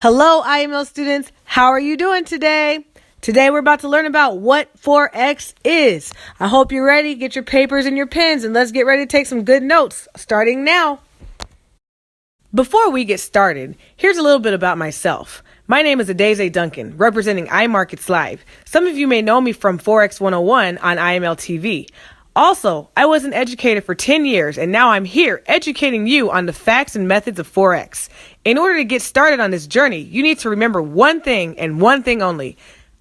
Hello, IML students. How are you doing today? Today we're about to learn about what Forex is. I hope you're ready. Get your papers and your pens and let's get ready to take some good notes, starting now. Before we get started, here's a little bit about myself. My name is Adeze Duncan, representing imarketslive. Some of you may know me from Forex 101 on IML TV. Also, I was an educator for 10 years, and now I'm here educating you on the facts and methods of Forex. In order to get started on this journey, you need to remember one thing and one thing only.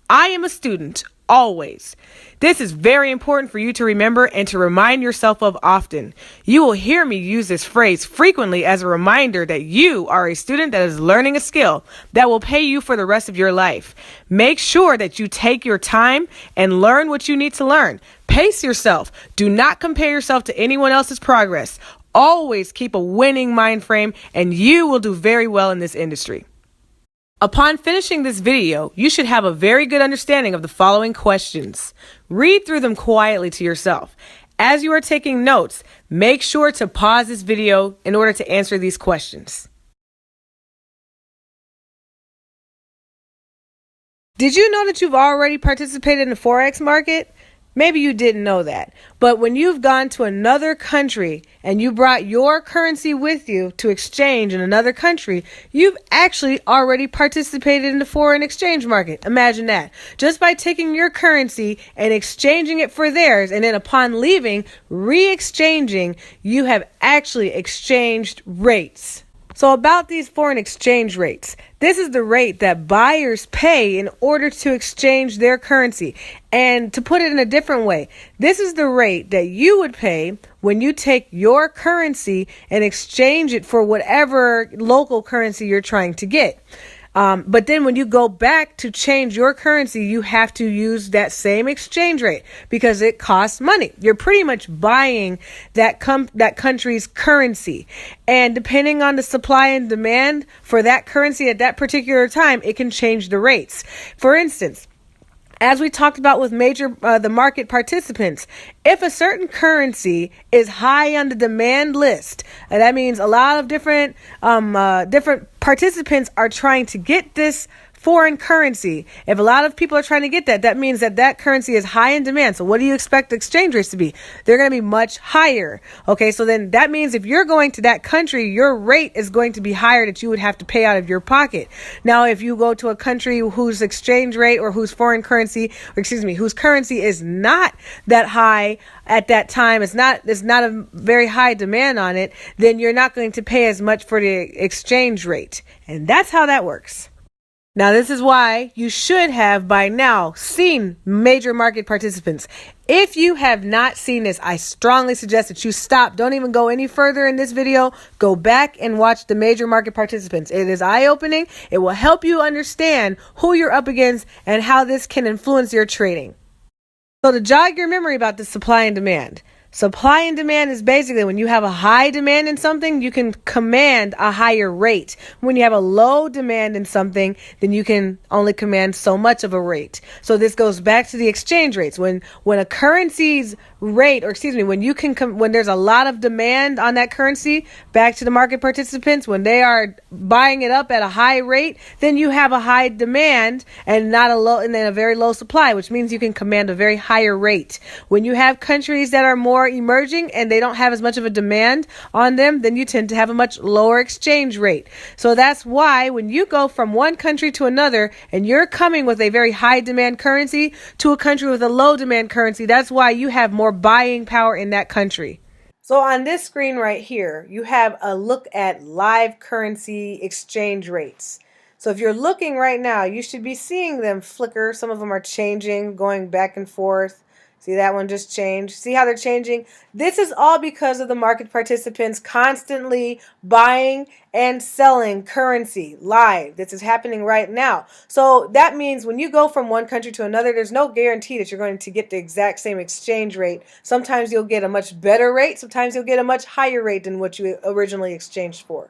I am a student, always. This is very important for you to remember and to remind yourself of often. You will hear me use this phrase frequently as a reminder that you are a student that is learning a skill that will pay you for the rest of your life. Make sure that you take your time and learn what you need to learn. Pace yourself. Do not compare yourself to anyone else's progress. Always keep a winning mind frame and you will do very well in this industry. Upon finishing this video, you should have a very good understanding of the following questions. Read through them quietly to yourself. As you are taking notes, make sure to pause this video in order to answer these questions. Did you know that you've already participated in the Forex market? Maybe you didn't know that, but when you've gone to another country and you brought your currency with you to exchange in another country, you've actually already participated in the foreign exchange market. Imagine that. Just by taking your currency and exchanging it for theirs, and then upon leaving, re-exchanging, you have actually exchanged rates. So about these foreign exchange rates, this is the rate that buyers pay in order to exchange their currency. And to put it in a different way, this is the rate that you would pay when you take your currency and exchange it for whatever local currency you're trying to get. But then when you go back to change your currency, you have to use that same exchange rate because it costs money. You're pretty much buying that country's currency. And depending on the supply and demand for that currency at that particular time, it can change the rates. For instance, as we talked about with the market participants, if a certain currency is high on the demand list, and that means a lot of different participants are trying to get this foreign currency. If a lot of people are trying to get that, that means that currency is high in demand. So what do you expect the exchange rates to be? They're going to be much higher. Okay, so then that means if you're going to that country, your rate is going to be higher that you would have to pay out of your pocket. Now, if you go to a country whose exchange rate or whose whose currency is not that high at that time, it's not a very high demand on it, then you're not going to pay as much for the exchange rate. And that's how that works. Now, this is why you should have by now seen major market participants. If you have not seen this, I strongly suggest that you stop. Don't even go any further in this video. Go back and watch the major market participants. It is eye-opening. It will help you understand who you're up against and how this can influence your trading. So to jog your memory about the supply and demand. Supply and demand is basically when you have a high demand in something, you can command a higher rate. When you have a low demand in something, then you can only command so much of a rate. So this goes back to the exchange rates. When a currency's rate, when there's a lot of demand on that currency, back to the market participants, when they are buying it up at a high rate, then you have a high demand and then a very low supply, which means you can command a very higher rate. When you have countries that are more emerging and they don't have as much of a demand on them, then you tend to have a much lower exchange rate. So that's why when you go from one country to another and you're coming with a very high demand currency to a country with a low demand currency, that's why you have more buying power in that country. So on this screen right here, you have a look at live currency exchange rates. So if you're looking right now, you should be seeing them flicker. Some of them are changing, going back and forth. See, that one just changed. See how they're changing? This is all because of the market participants constantly buying and selling currency live. This is happening right now. So that means when you go from one country to another, there's no guarantee that you're going to get the exact same exchange rate. Sometimes you'll get a much better rate. Sometimes you'll get a much higher rate than what you originally exchanged for.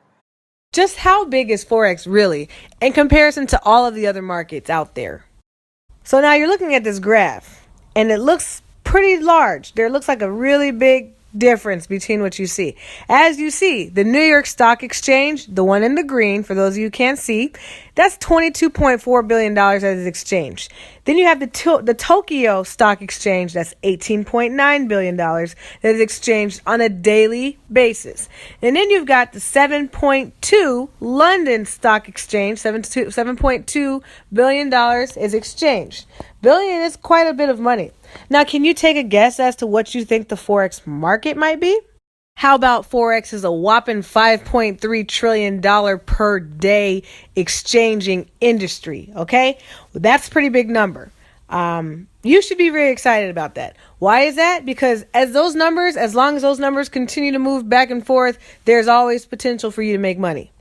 Just how big is Forex really in comparison to all of the other markets out there? So now you're looking at this graph. And it looks pretty large. There looks like a really big difference between what you see. As you see, the New York Stock Exchange, the one in the green, for those of you who can't see, that's $22.4 billion that is exchanged. Then you have the Tokyo Stock Exchange, that's $18.9 billion that is exchanged on a daily basis. And then you've got the 7.2 London Stock Exchange, $7.2 billion is exchanged. Billion is quite a bit of money. Now, can you take a guess as to what you think the Forex market might be? How about Forex is a whopping $5.3 trillion per day exchanging industry, okay? Well, that's a pretty big number. You should be very excited about that. Why is that? Because as long as those numbers continue to move back and forth, there's always potential for you to make money.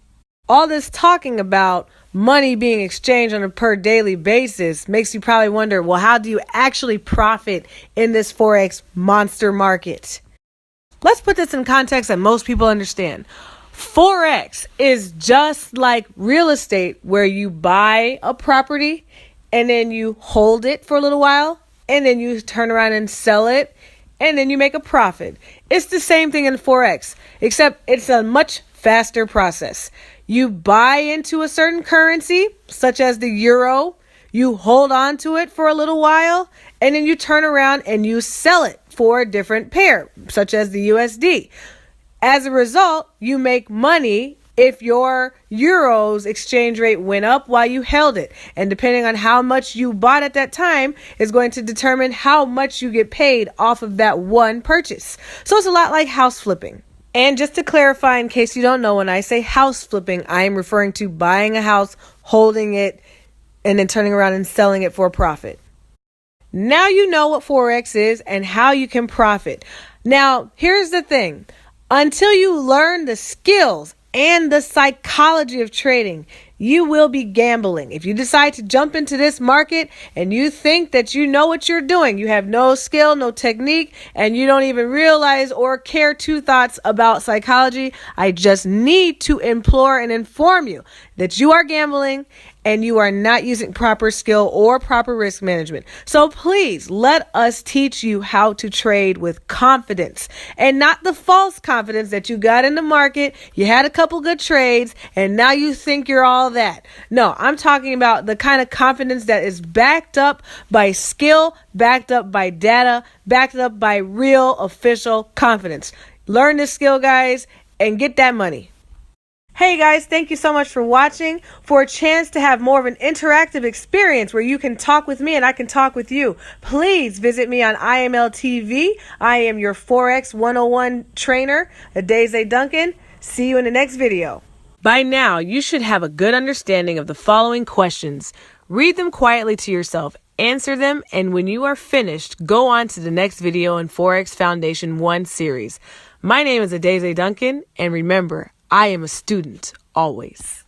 All this talking about money being exchanged on a per daily basis makes you probably wonder, well, how do you actually profit in this Forex monster market? Let's put this in context that most people understand. Forex is just like real estate, where you buy a property and then you hold it for a little while and then you turn around and sell it and then you make a profit. It's the same thing in Forex, except it's a much faster process. You buy into a certain currency, such as the euro, you hold on to it for a little while, and then you turn around and you sell it for a different pair, such as the USD. As a result, you make money if your euro's exchange rate went up while you held it. And depending on how much you bought at that time is going to determine how much you get paid off of that one purchase. So it's a lot like house flipping. And just to clarify, in case you don't know, when I say house flipping, I am referring to buying a house, holding it, and then turning around and selling it for a profit. Now you know what Forex is and how you can profit. Now, here's the thing. Until you learn the skills and the psychology of trading, you will be gambling. If you decide to jump into this market and you think that you know what you're doing, you have no skill, no technique, and you don't even realize or care two thoughts about psychology, I just need to implore and inform you that you are gambling and you are not using proper skill or proper risk management. So please let us teach you how to trade with confidence and not the false confidence that you got in the market. You had a couple good trades and now you think you're all that. No, I'm talking about the kind of confidence that is backed up by skill, backed up by data, backed up by real official confidence. Learn this skill, guys, and get that money. Hey guys, thank you so much for watching. For a chance to have more of an interactive experience where you can talk with me and I can talk with you, please visit me on IML TV. I am your Forex 101 trainer, Adeze Duncan. See you in the next video. By now, you should have a good understanding of the following questions. Read them quietly to yourself, answer them, and when you are finished, go on to the next video in Forex Foundation 1 series. My name is Adeze Duncan, and remember, I am a student, always.